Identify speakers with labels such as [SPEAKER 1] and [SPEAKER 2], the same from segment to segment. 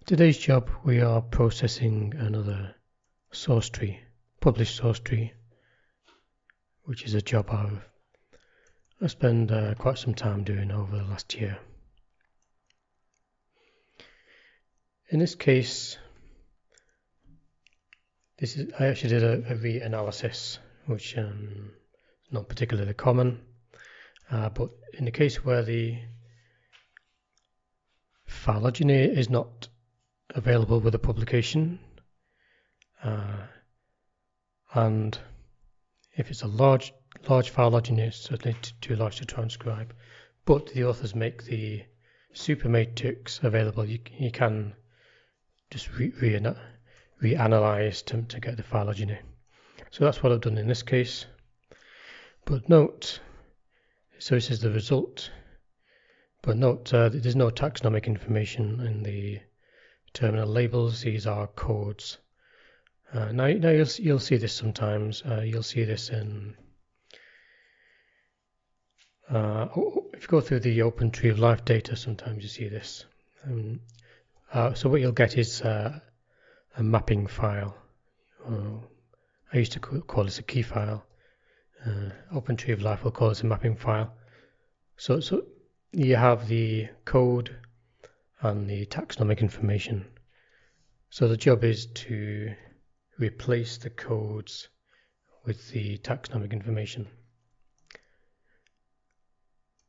[SPEAKER 1] Today's job, we are processing another source tree, published source tree, which is a job I spent quite some time doing over the last year. In this case, I actually did a reanalysis, which is not particularly common, but in the case where the phylogeny is not available with a publication, and if it's a large phylogeny, it's certainly too large to transcribe, but the authors make the supermatrix available, you can just reanalyze to get the phylogeny. So that's what I've done in this case. But note, so this is the result, but note there's no taxonomic information in the terminal labels. These are codes. Now you'll see this sometimes. You'll see this in if you go through the Open Tree of Life data, sometimes you see this. So what you'll get is a mapping file. I used to call this a key file. Open Tree of Life will call this a mapping file. So you have the code and the taxonomic information. So the job is to replace the codes with the taxonomic information.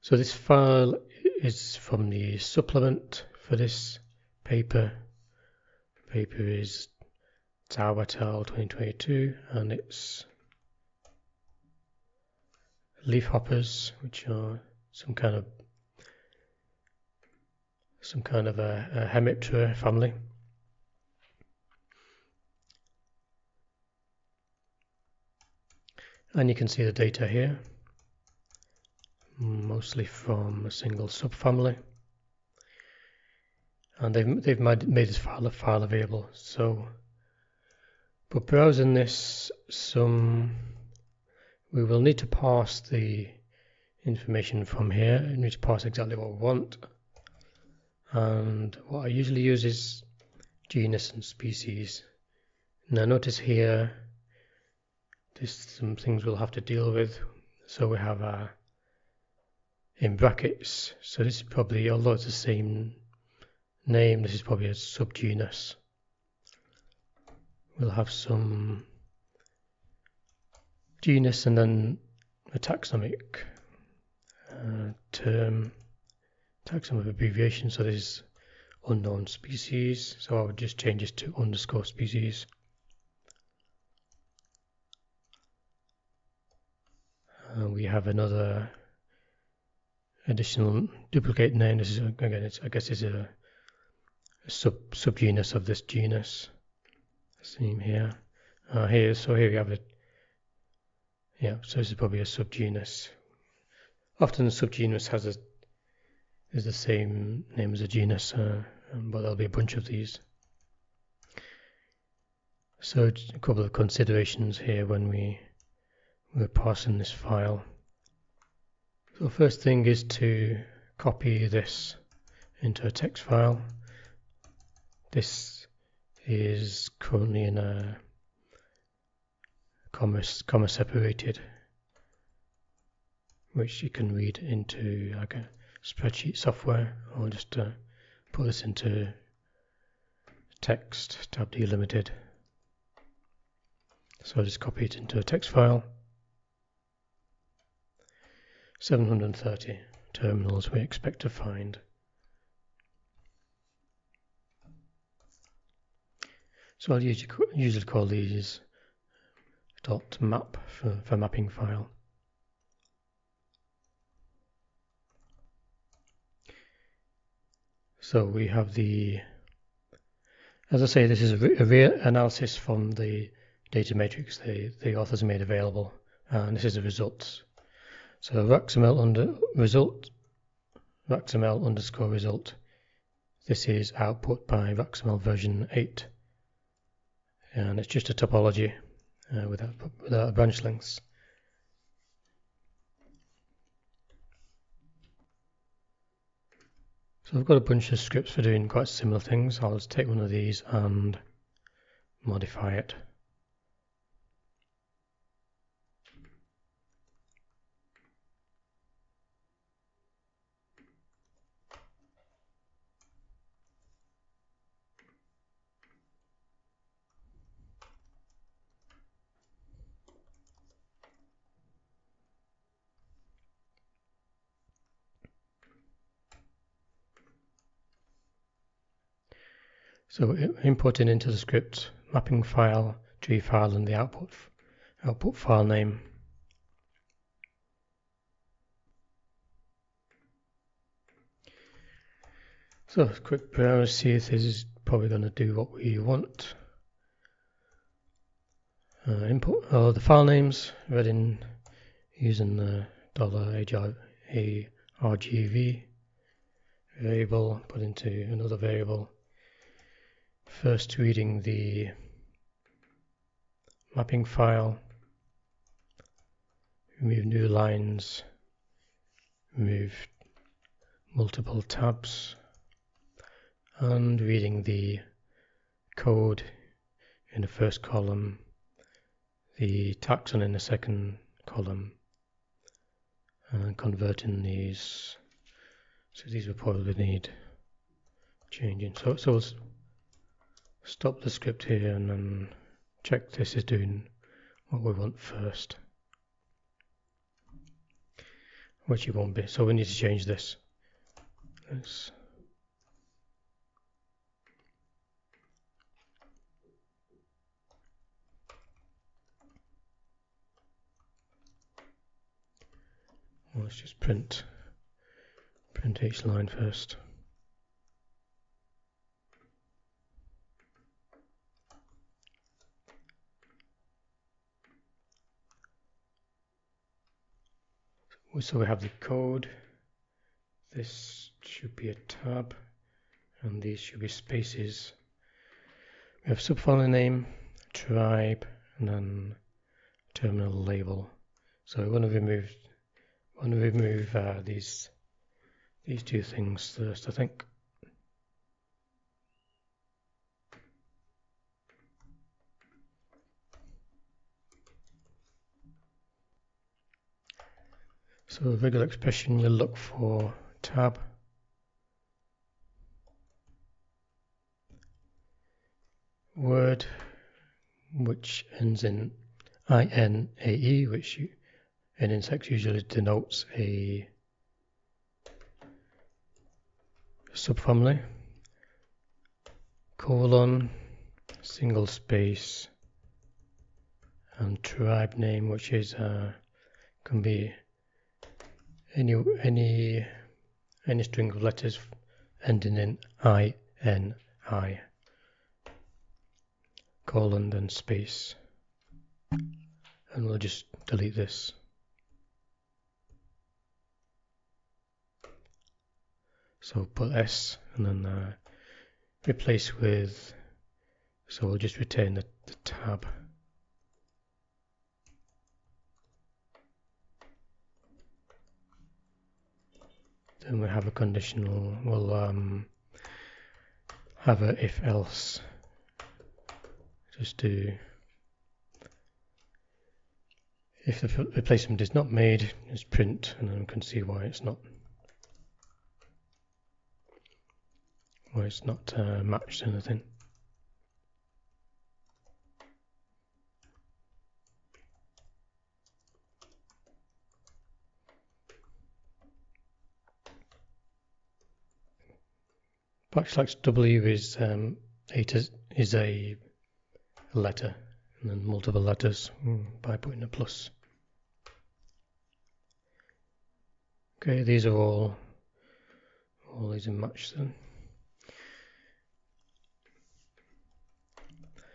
[SPEAKER 1] So this file is from the supplement for this paper. The paper is Tao et al. 2022, and it's leafhoppers, which are some kind of a Hemiptera family. And you can see the data here, mostly from a single subfamily, and they've made this file available. So, but browsing this, we will need to parse the information from here. We need to parse exactly what we want, and what I usually use is genus and species. Now notice here, there's some things we'll have to deal with. So we have in brackets, so this is probably, although it's the same name, this is probably a subgenus. We'll have some genus and then a taxonomic term, taxonomic abbreviation. So this is unknown species, so I would just change this to underscore species. We have another additional duplicate name. This is again, I guess it's a subgenus of this genus. Same here. So here we have it. Yeah, so this is probably a subgenus. Often the subgenus is the same name as a genus, but there'll be a bunch of these. So a couple of considerations here when we're parsing this file. So first thing is to copy this into a text file. This is currently in a comma separated, which you can read into like a spreadsheet software, or just put this into text tab delimited. So I'll just copy it into a text file. 730 terminals we expect to find. So I'll usually call these .map for mapping file. So we have as I say, this is a reanalysis from the data matrix the authors made available, and this is the results. So RAXML underscore result. This is output by RAXML version 8, and it's just a topology without branch lengths. So I've got a bunch of scripts for doing quite similar things. I'll just take one of these and modify it. So importing into the script mapping file, tree file, and the output file name. So a quick browse, see if this is probably going to do what we want. Import the file names read in using the $argv variable, put into another variable. First reading the mapping file, remove new lines, remove multiple tabs, and reading the code in the first column, the taxon in the second column, and converting these. So these will probably need changing. So we'll stop the script here and then check this is doing what we want first, which it won't be. So we need to change this. Let's just print each line first. So we have the code. This should be a tab, and these should be spaces. We have subfile name, tribe, and then terminal label. So we want to remove these two things first, I think. So a regular expression, you'll look for tab, word which ends in INAE, which in insects usually denotes a subfamily, colon, single space, and tribe name, which is can be any string of letters ending in INI, colon, then space, and we'll just delete this. So put S and then replace with, so we'll just retain the tab. Then we have a conditional, we'll have a if else, just to, if the replacement is not made, just print, and then we can see why it's not matched anything. Backslash W is a letter, and then multiple letters by putting a plus. Okay, these are all these are matched then.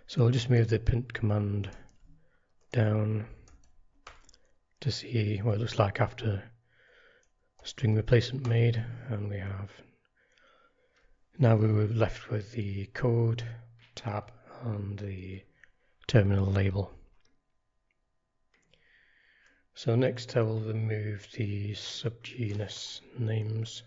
[SPEAKER 1] So I'll just move the print command down to see what it looks like after string replacement made, and we have, now we were left with the code, tab, and the terminal label. So next I will remove the subgenus names.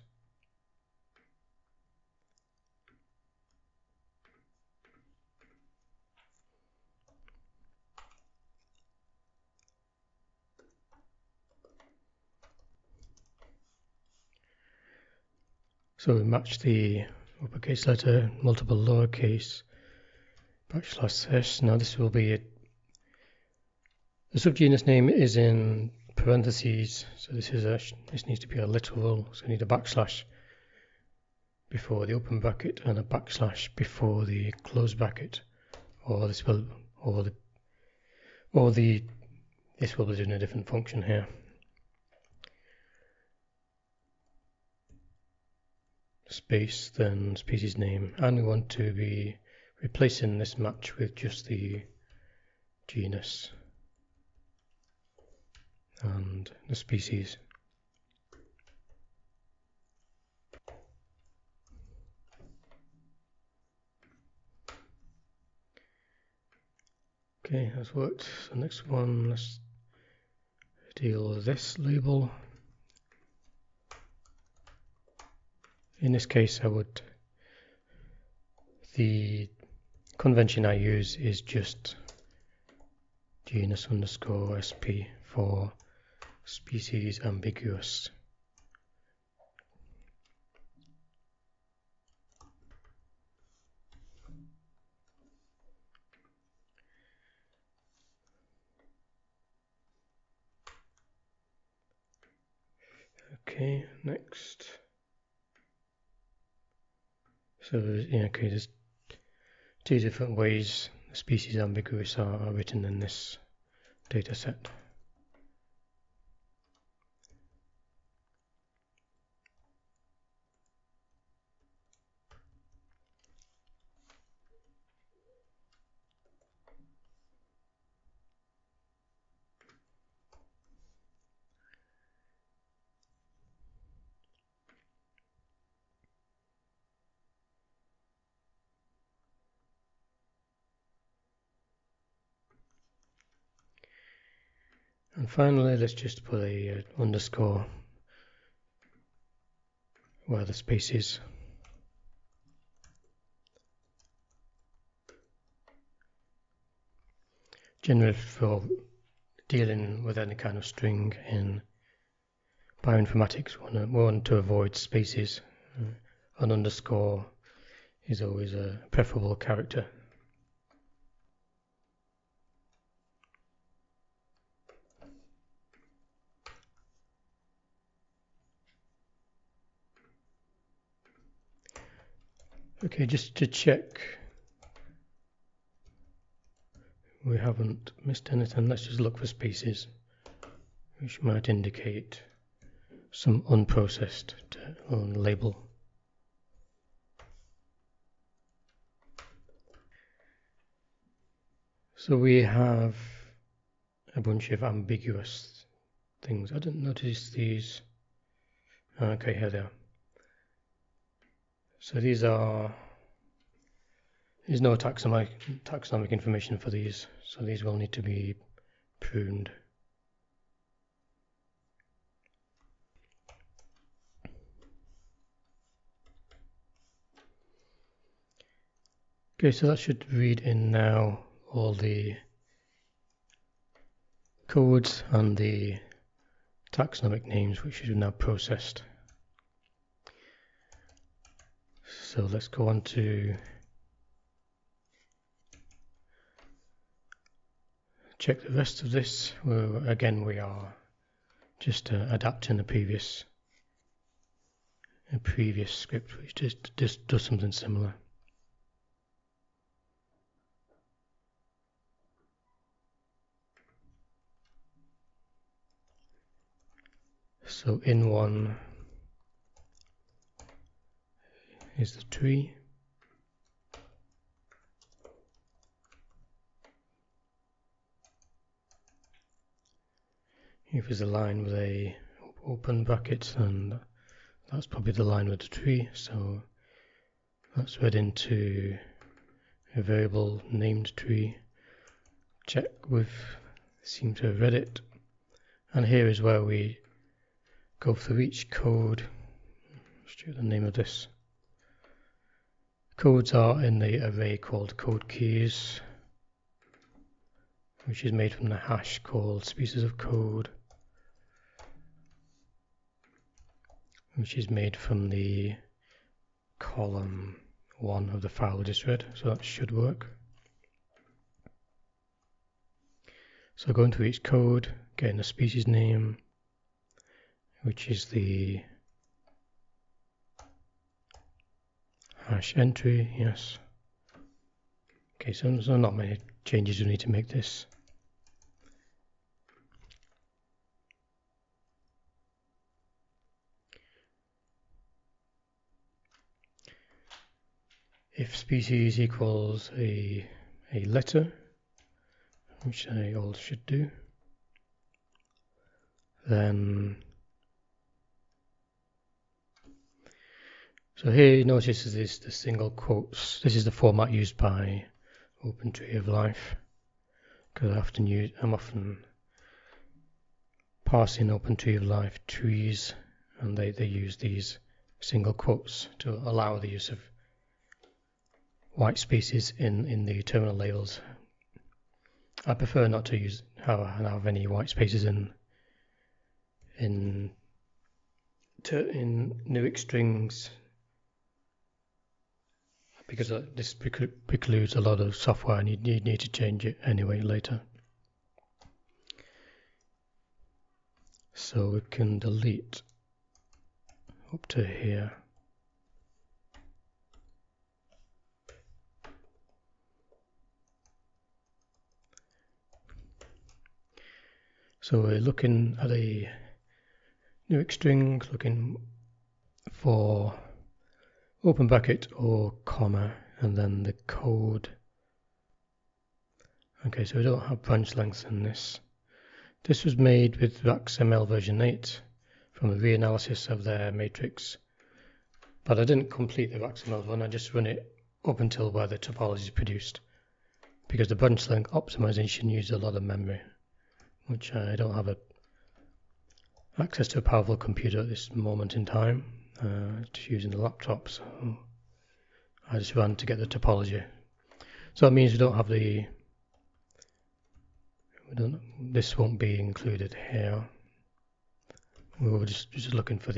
[SPEAKER 1] So we match the uppercase letter, multiple lowercase, \s. Now this will be it. The subgenus name is in parentheses, so this needs to be a literal, so we need a backslash before the open bracket and a backslash before the close bracket, or this will be doing a different function here. Space, then species name, and we want to be replacing this match with just the genus and the species. Okay, that's worked. So next one, let's deal with this label. In this case, the convention I use is just genus_sp for species ambiguous. Okay, next. So okay, there's two different ways the species ambiguous are written in this data set. And finally, let's just put a underscore where the space is. Generally, for dealing with any kind of string in bioinformatics, we want to avoid spaces. An underscore is always a preferable character. Okay, just to check we haven't missed anything, let's just look for spaces, which might indicate some unprocessed label. So we have a bunch of ambiguous things. I didn't notice these. Okay, here they are. So there's no taxonomic information for these, so these will need to be pruned. Okay, so that should read in now all the codes and the taxonomic names which are now processed. So let's go on to check the rest of this. Again, we are just adapting a previous script which just does something similar. So in one is the tree. If there's a line with a open bracket, then that's probably the line with the tree, so that's read into a variable named tree. Check seem to have read it, and here is where we go through each code. Let's check the name of this. Codes are in the array called code keys, which is made from the hash called species of code, which is made from the column 1 of the file we just read, so that should work. So going through each code, getting the species name, which is the hash entry, yes. Okay, so not many changes we need to make this. If species equals a letter, which they all should do, then so here you notice is the single quotes. This is the format used by Open Tree of Life, because I'm often parsing Open Tree of Life trees, and they use these single quotes to allow the use of white spaces in the terminal labels. I prefer not to have any white spaces in Nuix strings, because this precludes a lot of software and you need to change it anyway later. So we can delete up to here. So we're looking at a Nuix string, looking for open bracket or comma, and then the code. Okay, so we don't have branch lengths in this. This was made with XML version 8 from a reanalysis of their matrix, but I didn't complete the XML one, I just run it up until where the topology is produced, because the branch length optimization used a lot of memory, which I don't have access to a powerful computer at this moment in time, just using the laptop, so I just ran to get the topology. So that means we don't have this won't be included here. We were just looking for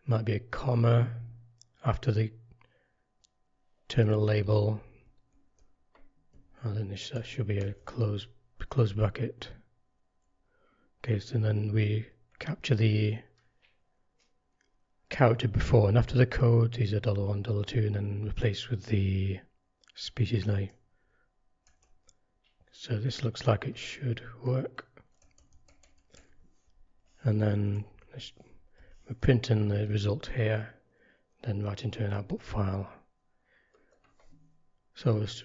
[SPEAKER 1] might be a comma after the terminal label, and then that should be a close bracket. Okay, so then we capture the character before and after the code. These are $1, $2, and then replace with the species name. So this looks like it should work. And then we're printing the result here, then right into an output file. So let's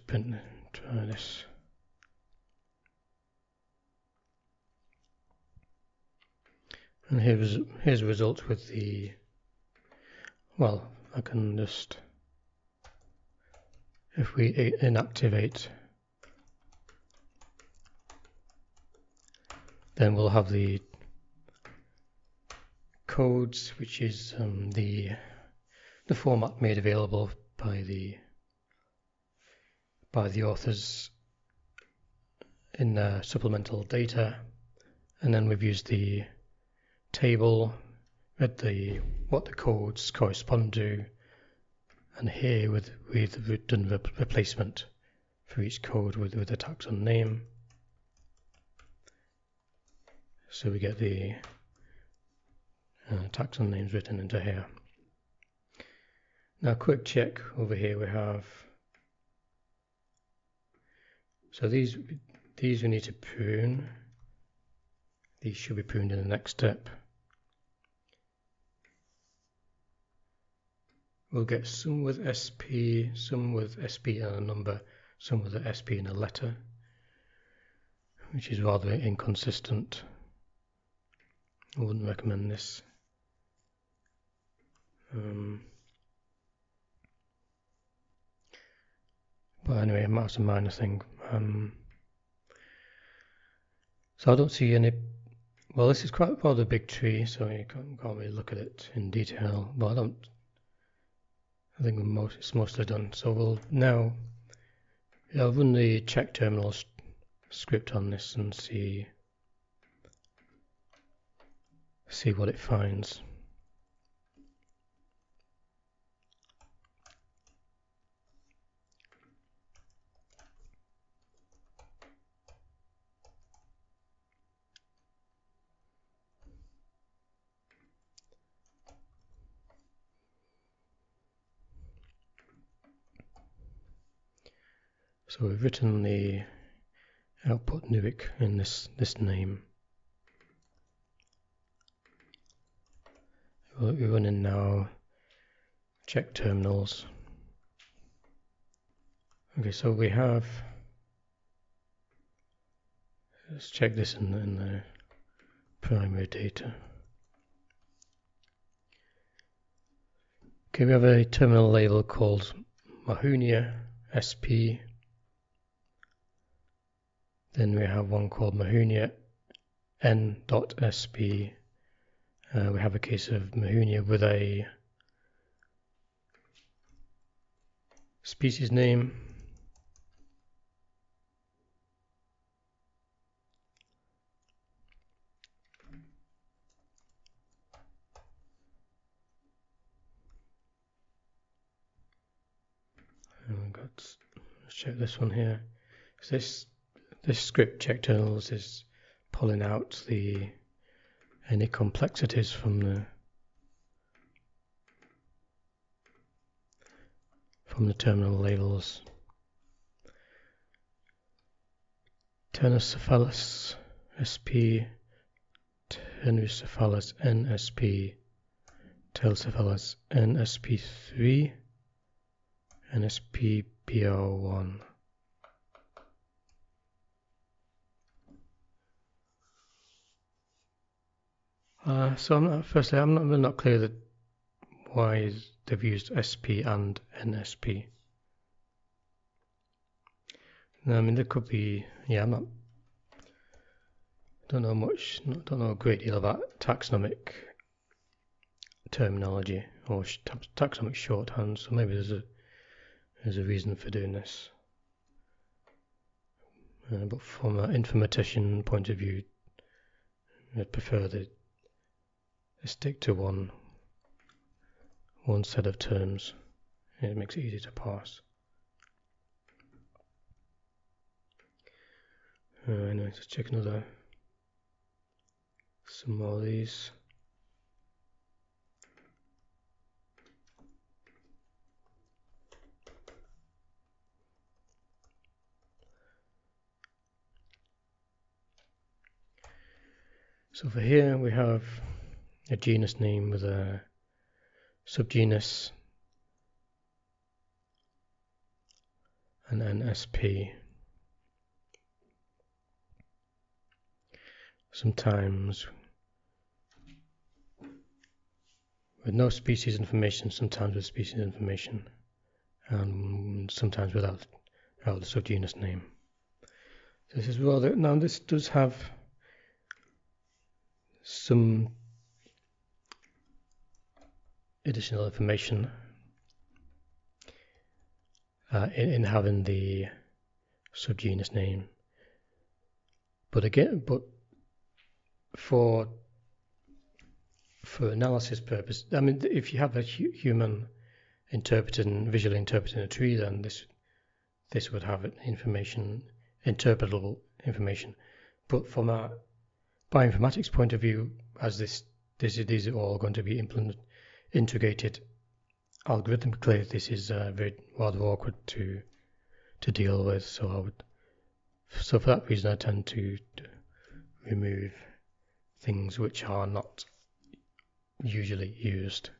[SPEAKER 1] try this. And here's a result with the, well, I can just, if we inactivate, then we'll have the codes, which is the format made available by the authors in their supplemental data, and then we've used the table, read what the codes correspond to, and here we've done replacement for each code with the taxon name. So we get the taxon names written into here. Now, quick check over here. We have, so these we need to prune. These should be pruned in the next step. We'll get some with SP, some with SP and a number, some with a SP and a letter, which is rather inconsistent. I wouldn't recommend this. But anyway, that's a minor thing. So I don't see any. Well, this is quite rather a big tree, so you can't really look at it in detail. But I think it's mostly done. So we'll now I'll run the check terminal script on this and see see what it finds. So we've written the output nuic in this name. We're running now check terminals. Okay, so we have, let's check this in the primary data. Okay, we have a terminal label called Mahunia SP. Then we have one called Mahunia n.sp. We have a case of Mahunia with a species name. And we've got, let's check this one here. So this script check terminals is pulling out any complexities from the terminal labels. Tenucephalus SP, Tenucephalus NSP, Telcephalus NSP3, NSPPR1. So I'm not clear that why they've used SP and NSP. No, I mean there could be. Yeah, don't know a great deal about taxonomic terminology or taxonomic shorthand. So maybe there's a reason for doing this. But from an informatician point of view, I'd prefer they stick to one set of terms. It makes it easy to parse. Anyway, let's check some more of these. So for here we have a genus name with a subgenus and NSP. Sometimes with no species information, sometimes with species information, and sometimes without the subgenus name. So this is rather, now this does have some additional information in having the subgenus name, but for analysis purpose, I mean, if you have a human visually interpreting a tree, then this would have interpretable information. But from a bioinformatics point of view, as these are all going to be integrated algorithmically, this is rather awkward to deal with. So for that reason, I tend to remove things which are not usually used.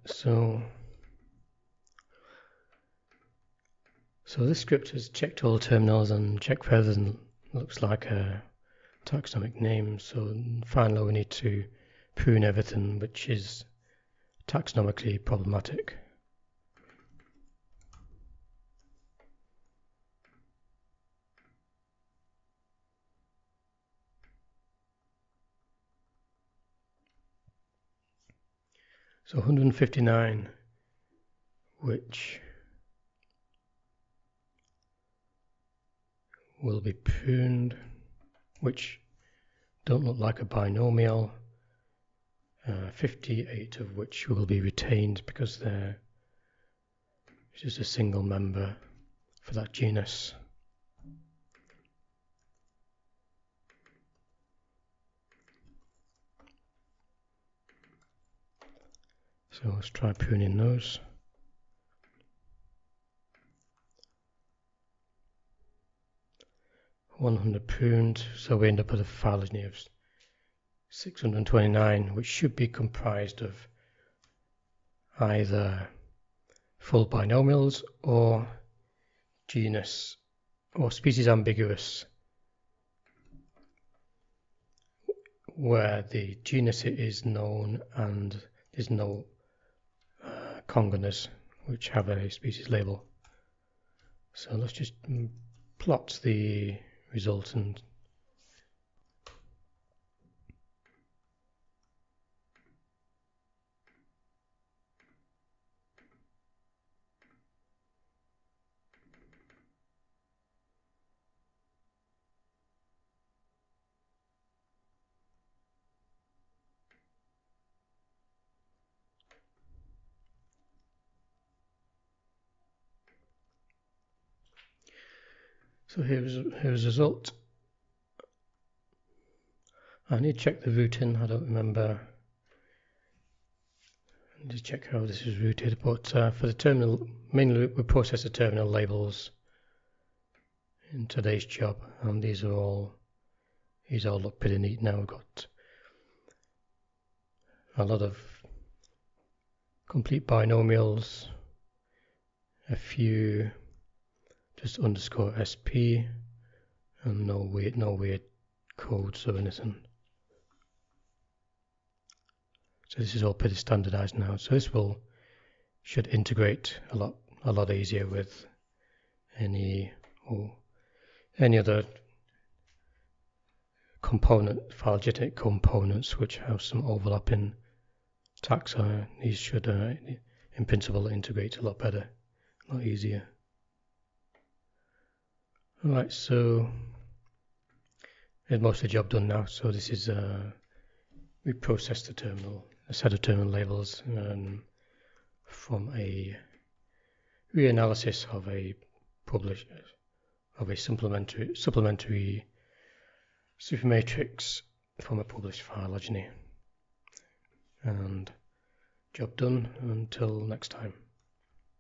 [SPEAKER 1] so this script has checked all terminals and checked whether it looks like a taxonomic name. So finally we need to prune everything which is taxonomically problematic. So 159 which will be pruned, which don't look like a binomial, 58 of which will be retained because they're just a single member for that genus. So let's try pruning those. (100) pruned, so we end up with a phylogeny of 629, which should be comprised of either full binomials or genus or species ambiguous, where the genus is known and there's no congeners which have a species label. So let's just plot the resultant. So here's a result. I need to check the routing. I don't remember. I need to check how this is routed, but for the terminal, mainly we process the terminal labels in today's job, and these all look pretty neat now. We've got a lot of complete binomials, a few just underscore SP, and no weird codes or anything. So this is all pretty standardized now. So this should integrate a lot easier with any other phylogenetic components which have some overlapping taxa. These should, in principle, integrate a lot better, a lot easier. Alright, so there's most of the job done now. So this is we processed a set of terminal labels from a reanalysis of a supplementary supermatrix from a published phylogeny. And job done until next time.